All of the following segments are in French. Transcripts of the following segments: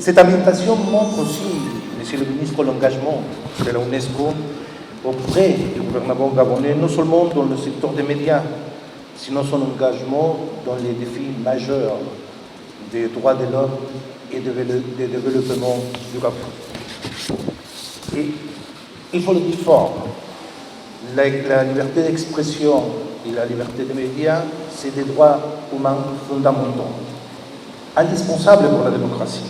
Cette invitation montre aussi, Monsieur le ministre, l'engagement de la UNESCO auprès du gouvernement gabonais, non seulement dans le secteur des médias, sinon son engagement dans les défis majeurs des droits de l'homme et de développement du Gabon. Et il faut le dire fort, la liberté d'expression et la liberté des médias, c'est des droits humains fondamentaux, indispensables pour la démocratie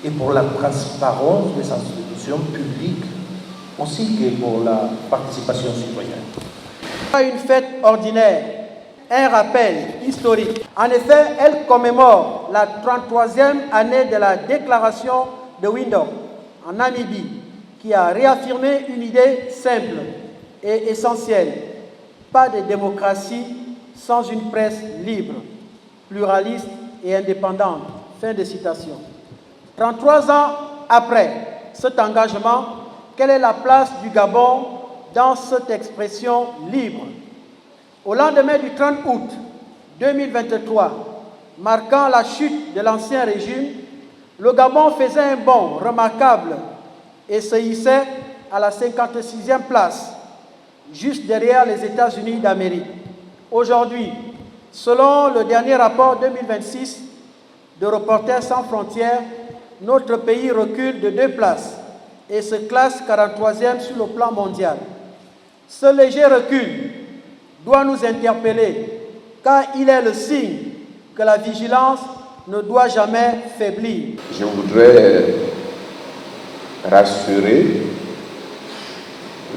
et pour la transparence des institutions publiques, ainsi que pour la participation citoyenne. Pas une fête ordinaire, un rappel historique. En effet, elle commémore la 33e année de la déclaration de Windhoek en Namibie, qui a réaffirmé une idée simple et essentielle. Pas de démocratie sans une presse libre, pluraliste et indépendante. Fin de citation. 33 ans après cet engagement, quelle est la place du Gabon dans cette expression libre? Au lendemain du 30 août 2023, marquant la chute de l'ancien régime, le Gabon faisait un bond remarquable et se hissait à la 56e place, juste derrière les États-Unis d'Amérique. Aujourd'hui, selon le dernier rapport 2026 de Reporters sans frontières, notre pays recule de 2 places et se classe 43e sur le plan mondial. Ce léger recul doit nous interpeller, car il est le signe que la vigilance ne doit jamais faiblir. Je voudrais rassurer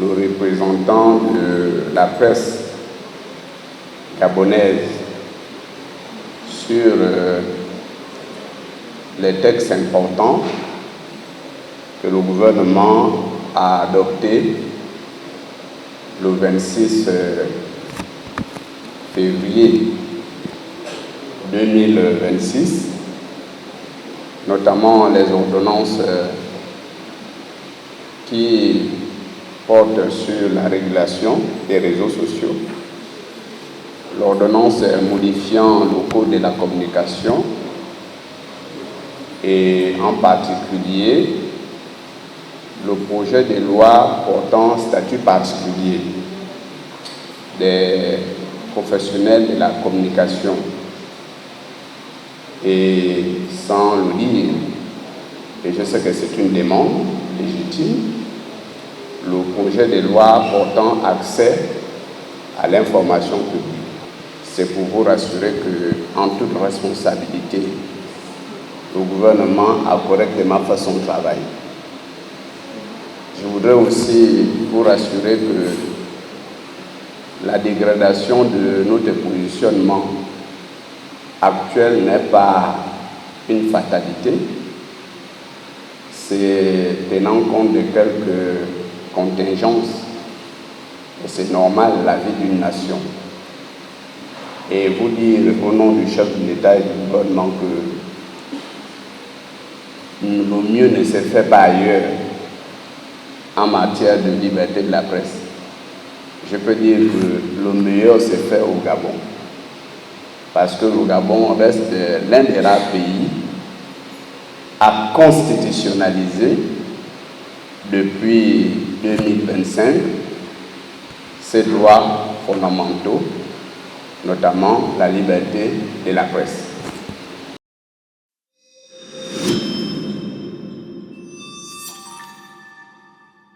le représentant de la presse gabonaise sur les textes importants que le gouvernement a adoptés le 26 février 2026, notamment les ordonnances qui portent sur la régulation des réseaux sociaux, l'ordonnance modifiant le code de la communication et en particulier le projet de loi portant statut particulier des professionnels de la communication. Et sans le dire, et je sais que c'est une demande légitime, le projet de loi portant accès à l'information publique. C'est pour vous rassurer qu'en toute responsabilité, le gouvernement a correctement fait son travail. Je voudrais aussi vous rassurer que la dégradation de notre positionnement actuel n'est pas une fatalité. C'est tenant compte de quelques contingences. Et c'est normal, la vie d'une nation. Et vous dire au nom du chef de l'État et du gouvernement que le mieux ne se fait pas ailleurs en matière de liberté de la presse. Je peux dire que le meilleur se fait au Gabon. Parce que le Gabon reste l'un des rares pays à constitutionnaliser depuis 2025 ces droits fondamentaux, notamment la liberté de la presse.